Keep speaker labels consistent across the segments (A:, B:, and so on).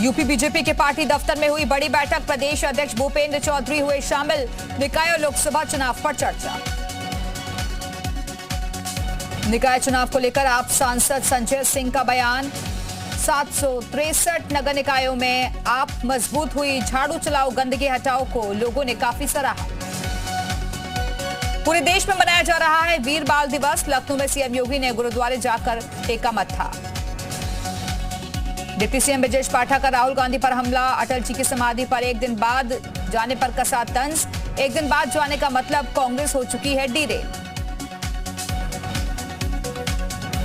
A: UP BJP के party दफ्तर में हुई बड़ी बैठक। प्रदेश अध्यक्ष भूपेंद्र चौधरी हुए शामिल। निकाय और लोकसभा चुनाव पर चर्चा। निकाय चुनाव को लेकर आप सांसद संजय सिंह का बयान। 763 नगर निकायों में आप मजबूत हुई। झाड़ू चलाओ गंदगी हटाओ को लोगों ने काफी सराहा। पूरे देश में मनाया जा रहा है वीर बाल दिवस। लखनऊ में सीएम योगी ने गुरुद्वारे जाकर टेका मत्था। डिप्टी सीएम ब्रजेश पाठक का राहुल गांधी पर हमला। अटल जी की समाधि पर एक दिन बाद जाने पर कसा तंज। एक दिन बाद जाने का मतलब कांग्रेस हो चुकी है डीरे।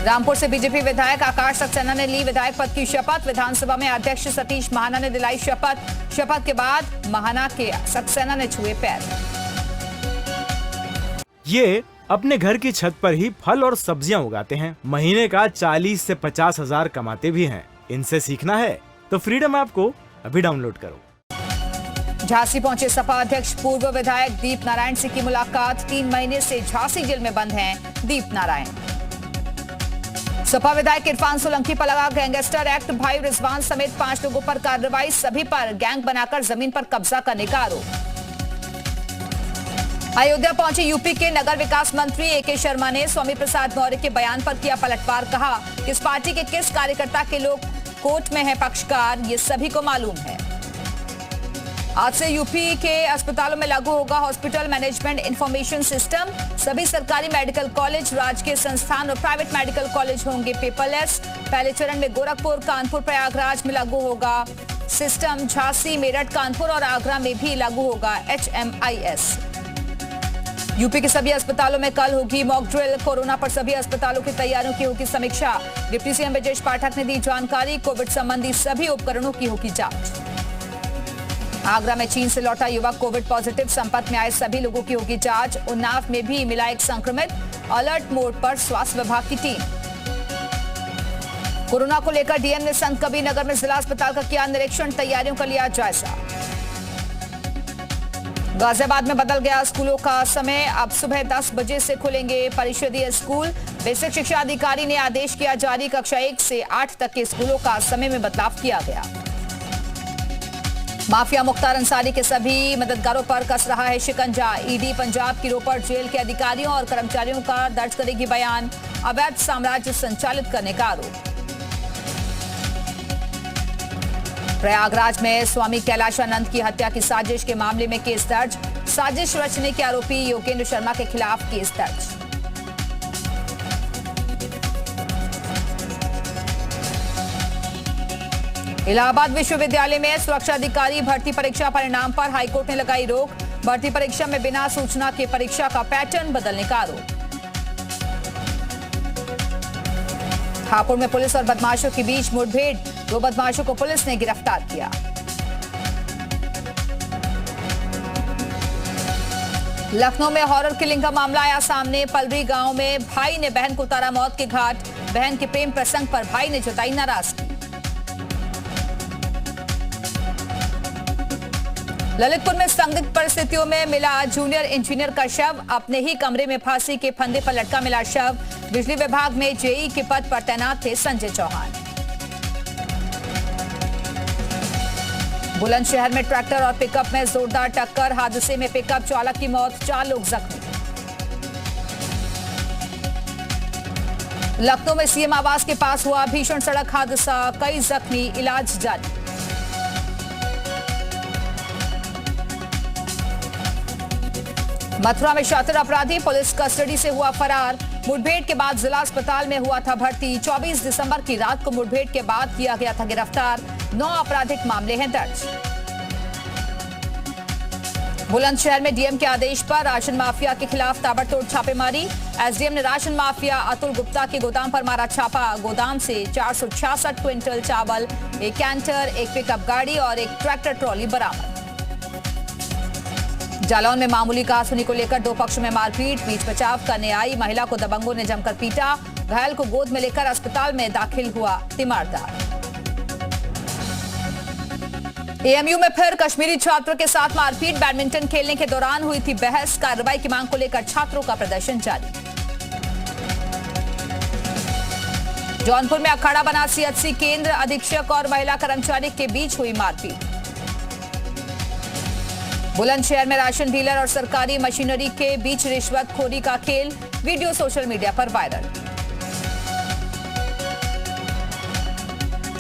A: रामपुर से बीजेपी विधायक आकाश सक्सेना ने ली विधायक पद की शपथ। विधानसभा में अध्यक्ष सतीश महाना ने दिलाई शपथ। शपथ के बाद महाना के सक्सेना ने छुए पैर।
B: ये अपने घर की छत पर ही फल और सब्जियां उगाते हैं। महीने का 40 से 50 हजार कमाते भी हैं। इनसे सीखना है तो फ्रीडम ऐप को अभी डाउनलोड करो।
A: झांसी पहुंचे सपा अध्यक्ष पूर्व विधायक दीप नारायण सिंह की मुलाकात। 3 महीने से झांसी जेल में बंद हैं दीप नारायण। सपा विधायक इरफान सोलंकी पर लगा गैंगस्टर एक्ट। भाई रिजवान समेत 5 लोगों पर कार्रवाई। सभी पर गैंग बनाकर जमीन पर कब्जा करने का आरोप। अयोध्या पहुंचे यूपी के नगर विकास मंत्री एके शर्मा ने स्वामी प्रसाद मौर्य के बयान पर किया पलटवार। कहा किस पार्टी के किस कार्यकर्ता के लोग कोर्ट में है पक्षकार, ये सभी को मालूम है। आज से यूपी के अस्पतालों में लागू होगा हॉस्पिटल मैनेजमेंट इंफॉर्मेशन सिस्टम। सभी सरकारी मेडिकल कॉलेज, राजकीय संस्थान और प्राइवेट मेडिकल कॉलेज होंगे पेपरलेस। पहले चरण में गोरखपुर, कानपुर, प्रयागराज में लागू होगा सिस्टम। झांसी, मेरठ, कानपुर और आगरा में भी लागू होगा HMIS। यूपी के सभी अस्पतालों में कल होगी मॉक ड्रिल। कोरोना पर सभी अस्पतालों की तैयारियों की होगी समीक्षा। डिप्टी सीएम ब्रजेश पाठक ने दी जानकारी। कोविड संबंधी सभी उपकरणों की होगी जांच। आगरा में चीन से लौटा युवक कोविड पॉजिटिव। संपर्क में आए सभी लोगों की होगी जांच। उन्नाव में भी मिला एक संक्रमित। अलर्ट मोड पर स्वास्थ्य विभाग की टीम। कोरोना को लेकर डीएम ने संत कबीर नगर में जिला अस्पताल का किया निरीक्षण। तैयारियों का लिया जायजा। गाजियाबाद में बदल गया स्कूलों का समय। अब सुबह 10 बजे से खुलेंगे परिषदीय स्कूल। बेसिक शिक्षा अधिकारी ने आदेश किया जारी। कक्षा 1 से 8 तक के स्कूलों का समय में बदलाव किया गया। माफिया मुख्तार अंसारी के सभी मददगारों पर कस रहा है शिकंजा। ईडी पंजाब की रोपड़ जेल के अधिकारियों और कर्मचारियों का दर्ज करेगी बयान। अवैध साम्राज्य संचालित करने का आरोप। प्रयागराज में स्वामी कैलाशानंद की हत्या की साजिश के मामले में केस दर्ज। साजिश रचने के आरोपी योगेंद्र शर्मा के खिलाफ केस दर्ज। इलाहाबाद विश्वविद्यालय में सुरक्षा अधिकारी भर्ती परीक्षा परिणाम पर हाईकोर्ट ने लगाई रोक। भर्ती परीक्षा में बिना सूचना के परीक्षा का पैटर्न बदलने का आरोप। हापुड़ में पुलिस और बदमाशों के बीच मुठभेड़। 2 बदमाशों को पुलिस ने गिरफ्तार किया। लखनऊ में हॉरर किलिंग का मामला आया सामने। पलरी गांव में भाई ने बहन को उतारा मौत के घाट। बहन के प्रेम प्रसंग पर भाई ने जताई नाराजगी। ललितपुर में संदिग्ध परिस्थितियों में मिला जूनियर इंजीनियर का शव। अपने ही कमरे में फांसी के फंदे पर लटका मिला शव। बिजली विभाग में जेई के पद पर तैनात थे संजय चौहान। बुलंदशहर में ट्रैक्टर और पिकअप में जोरदार टक्कर। हादसे में पिकअप चालक की मौत, 4 लोग जख्मी। लखनऊ में सीएम आवास के पास हुआ भीषण सड़क हादसा। कई जख्मी, इलाज जारी। मथुरा में शातिर अपराधी पुलिस कस्टडी से हुआ फरार। मुठभेड़ के बाद जिला अस्पताल में हुआ था भर्ती। 24 दिसंबर की रात को मुठभेड़ के बाद किया गया था गिरफ्तार। 9 आपराधिक मामले हैं दर्ज। बुलंदशहर में डीएम के आदेश पर राशन माफिया के खिलाफ ताबड़तोड़ छापेमारी। एसडीएम ने राशन माफिया अतुल गुप्ता के गोदाम पर मारा छापा। गोदाम से 466 क्विंटल चावल, एक कैंटर, एक पिकअप गाड़ी और एक ट्रैक्टर ट्रॉली बरामद। जालौन में मामूली कहासुनी को लेकर 2 पक्षों में मारपीट। बीच बचाव करने आई महिला को दबंगों ने जमकर पीटा। घायल को गोद में लेकर अस्पताल में दाखिल हुआ तीमारदार। एएमयू में फिर कश्मीरी छात्रों के साथ मारपीट। बैडमिंटन खेलने के दौरान हुई थी बहस। कार्रवाई की मांग को लेकर छात्रों का प्रदर्शन जारी। जौनपुर में अखाड़ा बना सीएचसी केंद्र, अधीक्षक और महिला कर्मचारी के बीच हुई मारपीट। बुलंदशहर में राशन डीलर और सरकारी मशीनरी के बीच रिश्वतखोरी का खेल, वीडियो सोशल मीडिया पर वायरल।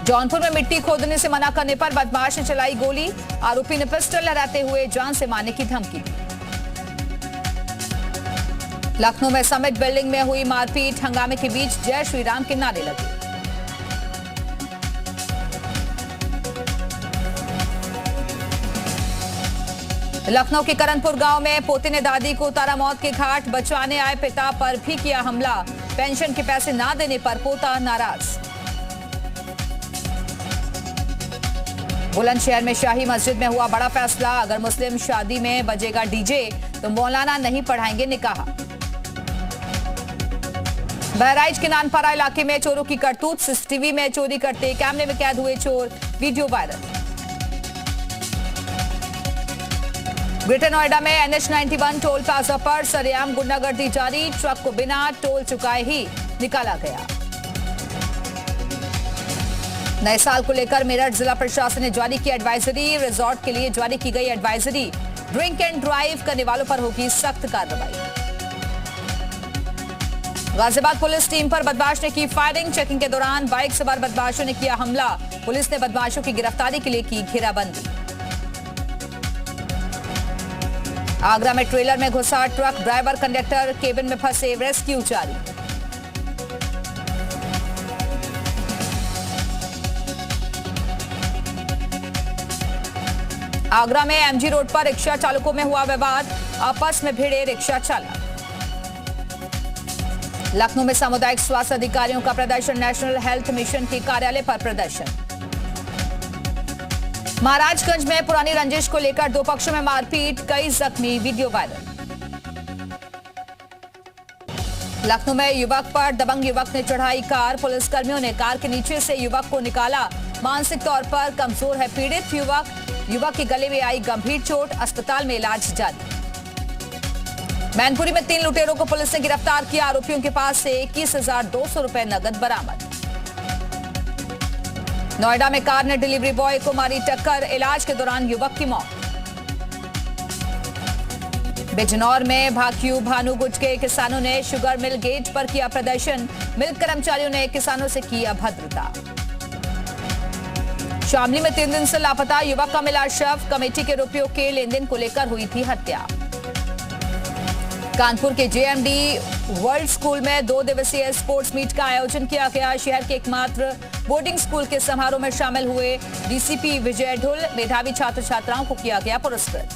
A: जौनपुर में मिट्टी खोदने से मना करने पर बदमाश ने चलाई गोली, आरोपी ने पिस्टल लहराते हुए जान से मारने की धमकी दी। लखनऊ में समिट बिल्डिंग में हुई मारपीट, हंगामे के बीच जय श्री राम के नारे लगे। लखनऊ के करनपुर गांव में पोते ने दादी को उतारा मौत के घाट, बचाने आए पिता पर भी किया हमला, पेंशन के पैसे ना देने पर पोता नाराज। बुलंदशहर में शाही मस्जिद में हुआ बड़ा फैसला, अगर मुस्लिम शादी में बजेगा डीजे तो मौलाना नहीं पढ़ाएंगे निकाह। बहराइच के नानपारा इलाके में चोरों की करतूत, सीसीटीवी में चोरी करते कैमरे में कैद हुए चोर, वीडियो वायरल। ग्रेटर नोएडा में NH-91 टोल प्लाजा पर सरेआम गुंडागर्दी जारी, ट्रक को बिना टोल चुकाए ही निकाला गया। नए साल को लेकर मेरठ जिला प्रशासन ने जारी की एडवाइजरी, रिजॉर्ट के लिए जारी की गई एडवाइजरी, ड्रिंक एंड ड्राइव करने वालों पर होगी सख्त कार्रवाई। गाजियाबाद पुलिस टीम पर बदमाश ने की फायरिंग, चेकिंग के दौरान बाइक सवार बदमाशों ने किया हमला, पुलिस ने बदमाशों की गिरफ्तारी के लिए की घेराबंदी। आगरा में ट्रेलर में घुसा ट्रक, ड्राइवर कंडक्टर केबिन में फंसे, रेस्क्यू जारी। आगरा में MG रोड पर रिक्शा चालकों में हुआ विवाद, आपस में भिड़े रिक्शा चालक। लखनऊ में सामुदायिक स्वास्थ्य अधिकारियों का प्रदर्शन, नेशनल हेल्थ मिशन के कार्यालय पर प्रदर्शन। महाराजगंज में पुरानी रंजिश को लेकर दो पक्षों में मारपीट, कई जख्मी, वीडियो वायरल। लखनऊ में युवक पर दबंग युवक ने चढ़ाई कार, पुलिसकर्मियों ने कार के नीचे से युवक को निकाला, मानसिक तौर पर कमजोर है पीड़ित युवक के गले में आई गंभीर चोट, अस्पताल में इलाज जारी। मैनपुरी में 3 लुटेरों को पुलिस ने गिरफ्तार किया, आरोपियों के पास से 21,200 रुपए नगद बरामद। नोएडा में कार ने डिलीवरी बॉय को मारी टक्कर, इलाज के दौरान युवक की मौत। बिजनौर में भाकियू भानुगुट के किसानों ने शुगर मिल गेट पर किया प्रदर्शन, मिल कर्मचारियों ने किसानों से की अभद्रता। शामली में 3 दिन से लापता युवक का मिला शव, कमेटी के रुपयों के लेन देन को लेकर हुई थी हत्या। कानपुर के JMD वर्ल्ड स्कूल में 2 दिवसीय स्पोर्ट्स मीट का आयोजन किया गया। शहर के एकमात्र बोर्डिंग स्कूल के समारोह में शामिल हुए DCP विजय ढुल, मेधावी छात्र छात्राओं को किया गया पुरस्कृत।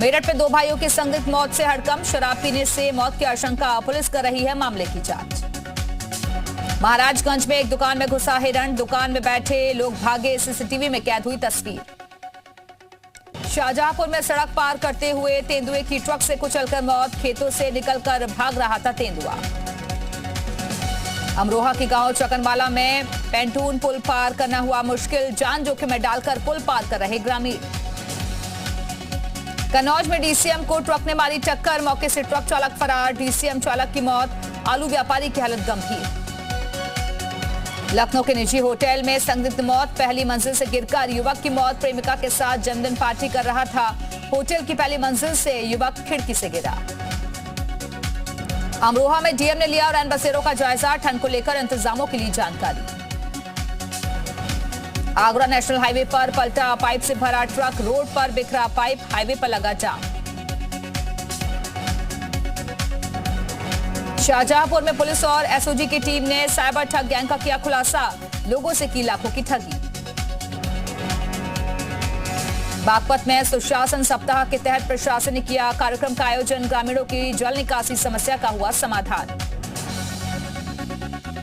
A: मेरठ में 2 भाइयों की संदिग्ध मौत से हड़कंप, शराब पीने से मौत की आशंका, पुलिस कर रही है मामले की जांच। महाराजगंज में एक दुकान में घुसा हिरण, दुकान में बैठे लोग भागे, CCTV में कैद हुई तस्वीर। शाहजहांपुर में सड़क पार करते हुए तेंदुए की ट्रक से कुचलकर मौत, खेतों से निकलकर भाग रहा था तेंदुआ। अमरोहा के गांव चकनवाला में पेंटून पुल पार करना हुआ मुश्किल, जान जोखिम में डालकर पुल पार कर रहे ग्रामीण। कन्नौज में DCM को ट्रक ने मारी टक्कर, मौके से ट्रक चालक फरार, DCM चालक की मौत, आलू व्यापारी की हालत गंभीर। लखनऊ के निजी होटल में संदिग्ध मौत, पहली मंजिल से गिरकर युवक की मौत, प्रेमिका के साथ जन्मदिन पार्टी कर रहा था, होटल की पहली मंजिल से युवक खिड़की से गिरा। अमरोहा में DM ने लिया रैन बसेरों का जायजा, ठंड को लेकर इंतजामों के लिए जानकारी। आगरा नेशनल हाईवे पर पलटा पाइप से भरा ट्रक, रोड पर बिखरा पाइप, हाईवे पर लगा जाम। शाहजहांपुर में पुलिस और SOG की टीम ने साइबर ठग गैंग का किया खुलासा, लोगों से की लाखों की ठगी। बागपत में सुशासन सप्ताह के तहत प्रशासन ने किया कार्यक्रम का आयोजन, ग्रामीणों की जल निकासी समस्या का हुआ समाधान।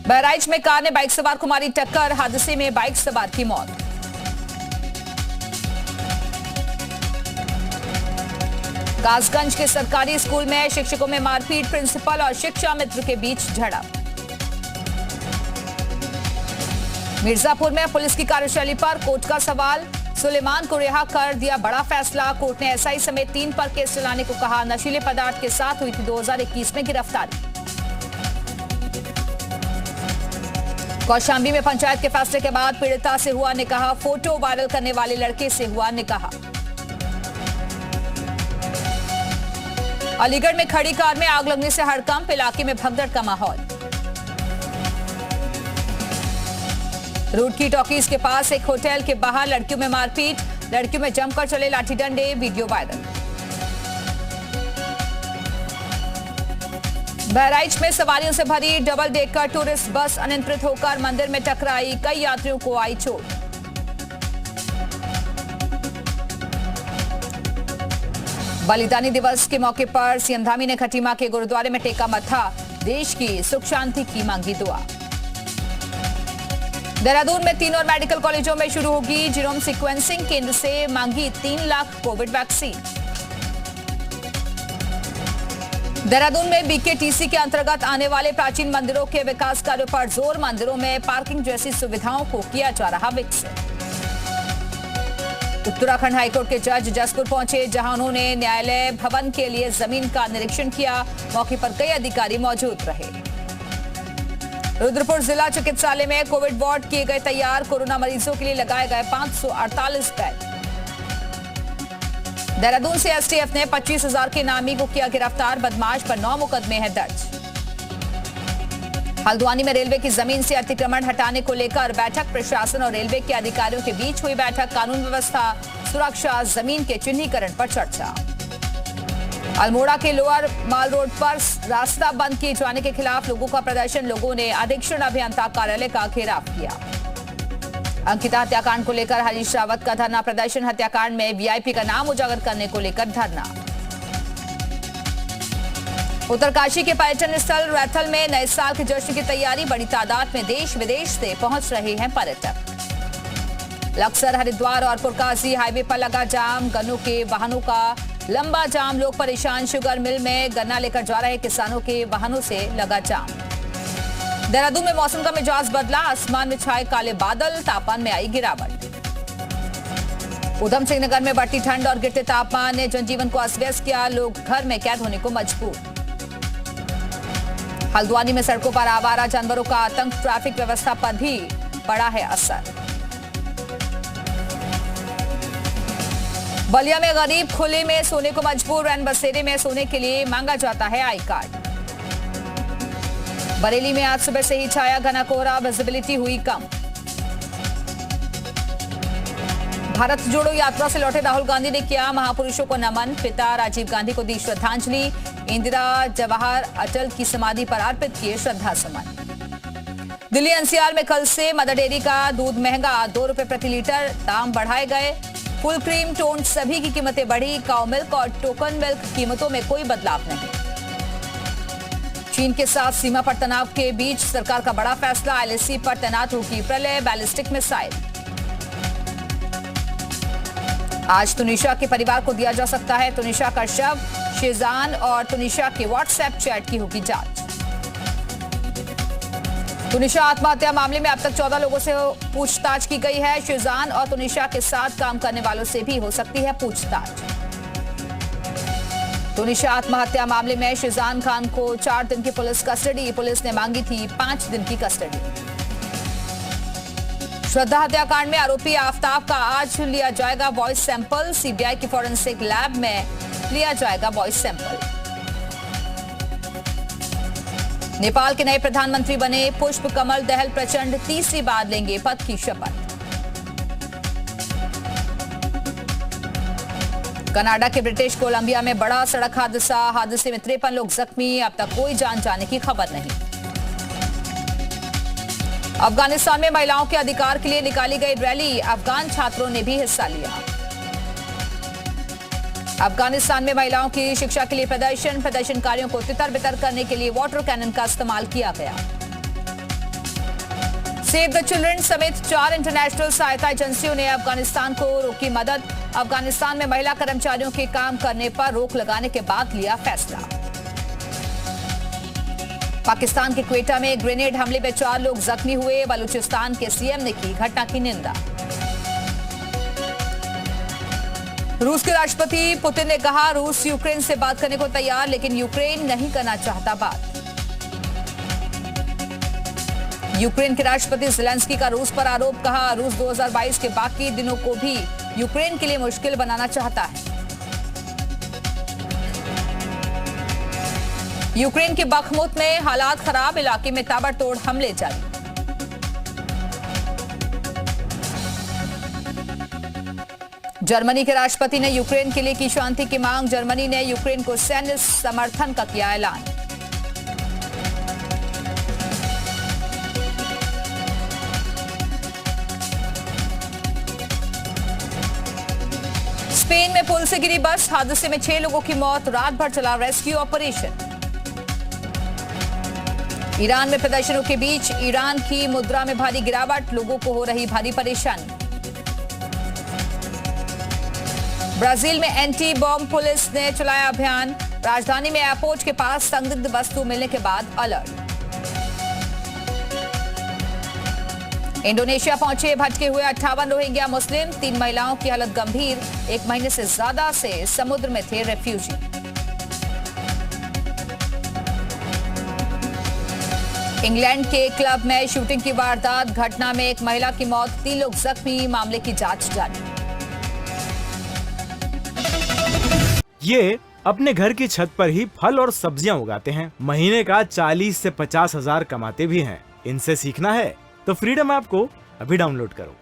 A: बहराइच में कार ने बाइक सवार को मारी टक्कर, हादसे में बाइक सवार की मौत। कासगंज के सरकारी स्कूल में शिक्षकों में मारपीट, प्रिंसिपल और शिक्षा मित्र के बीच झड़प। मिर्जापुर में पुलिस की कार्यशैली पर कोर्ट का सवाल, सुलेमान को रिहा कर दिया बड़ा फैसला, कोर्ट ने SI समेत 3 पर केस चलाने को कहा, नशीले पदार्थ के साथ हुई थी 2021 में गिरफ्तारी। कौशाम्बी में पंचायत के फैसले के बाद पीड़िता से हुआ निकाह, फोटो वायरल करने वाले लड़के से हुआ निकाह। अलीगढ़ में खड़ी कार में आग लगने से हड़कंप, इलाके में भगदड़ का माहौल। रुड़की टॉकीज के पास एक होटल के बाहर लड़कियों में मारपीट, लड़कियों में जमकर चले लाठी डंडे, वीडियो वायरल। बहराइच में सवारियों से भरी डबल डेकर टूरिस्ट बस अनियंत्रित होकर मंदिर में टकराई, कई यात्रियों को आई चोट। बलिदानी दिवस के मौके पर सीएम धामी ने खटीमा के गुरुद्वारे में टेका मत्था, देश की सुख शांति की मांगी दुआ। देहरादून में 3 और मेडिकल कॉलेजों में शुरू होगी जीनोम सीक्वेंसिंग, केंद्र से मांगी 3 लाख कोविड वैक्सीन। देहरादून में बीकेटीसी के अंतर्गत आने वाले प्राचीन मंदिरों के विकास कार्यों पर जोर, मंदिरों में पार्किंग जैसी सुविधाओं को किया जा रहा विकसित। उत्तराखंड हाईकोर्ट के जज जसपुर पहुंचे, जहां उन्होंने न्यायालय भवन के लिए जमीन का निरीक्षण किया, मौके पर कई अधिकारी मौजूद रहे। रुद्रपुर जिला चिकित्सालय में कोविड वार्ड किए गए तैयार, कोरोना मरीजों के लिए लगाए गए 548 बेड। देहरादून से एसटीएफ ने 25,000 के इनामी को किया गिरफ्तार, बदमाश पर 9 मुकदमे हैं दर्ज। हल्द्वानी में रेलवे की जमीन से अतिक्रमण हटाने को लेकर बैठक, प्रशासन और रेलवे के अधिकारियों के बीच हुई बैठक, कानून व्यवस्था, सुरक्षा, जमीन के चिन्हीकरण पर चर्चा। अल्मोड़ा के लोअर माल रोड पर रास्ता बंद किए जाने के खिलाफ लोगों का प्रदर्शन, लोगों ने अधीक्षण अभियंता कार्यालय का घेराव किया। अंकिता हत्याकांड को लेकर हरीश रावत का धरना प्रदर्शन, हत्याकांड में वीआईपी का नाम उजागर करने को लेकर धरना। उत्तरकाशी के पर्यटन स्थल रैथल में नए साल के जश्न की तैयारी, बड़ी तादाद में देश विदेश से पहुंच रहे हैं पर्यटक। लक्सर, हरिद्वार और पुरकासी हाईवे पर लगा जाम, गन्नों के वाहनों का लंबा जाम, लोग परेशान। शुगर मिल में गन्ना लेकर जा रहे किसानों के वाहनों से लगा जाम। देहरादून में मौसम का मिजाज बदला, आसमान में छाए काले बादल, तापमान में आई गिरावट। उधम सिंह नगर में बढ़ती ठंड और गिरते तापमान ने जनजीवन को अस्त व्यस्त किया, लोग घर में कैद होने को मजबूर। हल्द्वानी में सड़कों पर आवारा जानवरों का आतंक, ट्रैफिक व्यवस्था पर भी पड़ा है असर। बलिया में गरीब खुले में सोने को मजबूर, रैन बसेरे में सोने के लिए मांगा जाता है आई कार्ड। बरेली में आज सुबह से ही छाया घना कोहरा, विजिबिलिटी हुई कम। भारत जोड़ो यात्रा से लौटे राहुल गांधी ने किया महापुरुषों को नमन, पिता राजीव गांधी को दी श्रद्धांजलि, इंदिरा, जवाहर, अटल की समाधि पर अर्पित किए श्रद्धा सुमन। दिल्ली एनसीआर में कल से मदर डेयरी का दूध महंगा, 2 रुपए प्रति लीटर दाम बढ़ाए गए। फुल क्रीम, टोन सभी की कीमतें बढ़ी, काउ मिल्क और टोकन मिल्क कीमतों में कोई बदलाव नहीं। चीन के साथ सीमा पर तनाव के बीच सरकार का बड़ा फैसला, एलएसी पर तैनात होगी प्रलय बैलिस्टिक मिसाइल। आज तुनिशा के परिवार को दिया जा सकता है तुनिशा का शव, शेजान और तुनिशा के व्हाट्सएप चैट की होगी जांच। तुनिशा आत्महत्या मामले में अब तक 14 लोगों से पूछताछ की गई है। शेजान और तुनिशा के साथ काम करने वालों से भी हो सकती है पूछताछ। तुनिशा आत्महत्या मामले में शेजान खान को 4 दिन की पुलिस कस्टडी, पुलिस ने मांगी थी 5 दिन की कस्टडी। श्रद्धा हत्याकांड में आरोपी आफ्ताब का आज लिया जाएगा वॉइस सैंपल, सीबीआई की फॉरेंसिक लैब में लिया जाएगा वॉइस सैंपल। नेपाल के नए प्रधानमंत्री बने पुष्प कमल दहल प्रचंड, तीसरी बार लेंगे पद की शपथ। कनाडा के ब्रिटिश कोलंबिया में बड़ा सड़क हादसा, हादसे में 53 लोग जख्मी, अब तक कोई जान जाने की खबर नहीं। अफगानिस्तान में महिलाओं के अधिकार के लिए निकाली गई रैली, अफगान छात्रों ने भी हिस्सा लिया। अफगानिस्तान में महिलाओं की शिक्षा के लिए प्रदर्शन, प्रदर्शनकारियों को तितर-बितर करने के लिए वाटर कैनन का इस्तेमाल किया गया। सेव द चिल्ड्रन समेत 4 इंटरनेशनल सहायता एजेंसियों ने अफगानिस्तान को रोकी मदद, अफगानिस्तान में महिला कर्मचारियों के काम करने पर रोक लगाने के बाद लिया फैसला। पाकिस्तान के क्वेटा में ग्रेनेड हमले में 4 लोग जख्मी हुए, बलूचिस्तान के सीएम ने की घटना की निंदा। रूस के राष्ट्रपति पुतिन ने कहा रूस यूक्रेन से बात करने को तैयार, लेकिन यूक्रेन नहीं करना चाहता बात। यूक्रेन के राष्ट्रपति ज़ेलेंस्की का रूस पर आरोप, कहा रूस 2022 के बाकी दिनों को भी यूक्रेन के लिए मुश्किल बनाना चाहता है। यूक्रेन के बखमुत में हालात खराब, इलाके में ताबड़तोड़ हमले जारी। जर्मनी के राष्ट्रपति ने यूक्रेन के लिए की शांति की मांग, जर्मनी ने यूक्रेन को सैन्य समर्थन का किया ऐलान। स्पेन में पुल से गिरी बस, हादसे में 6 लोगों की मौत, रात भर चला रेस्क्यू ऑपरेशन। ईरान में प्रदर्शनों के बीच ईरान की मुद्रा में भारी गिरावट, लोगों को हो रही भारी परेशानी। ब्राजील में एंटी बॉम्ब पुलिस ने चलाया अभियान, राजधानी में एयरपोर्ट के पास संदिग्ध वस्तु मिलने के बाद अलर्ट। इंडोनेशिया पहुंचे भटके हुए 58 रोहिंग्या मुस्लिम, 3 महिलाओं की हालत गंभीर, 1 महीने से ज्यादा से समुद्र में थे रेफ्यूजी। इंग्लैंड के क्लब में शूटिंग की वारदात, घटना में 1 महिला की मौत, 3 लोग जख्मी, मामले की जांच जारी।
B: ये अपने घर की छत पर ही फल और सब्जियां उगाते हैं, महीने का 40 से 50 हजार कमाते भी हैं। इनसे सीखना है तो फ्रीडम ऐप को अभी डाउनलोड करो।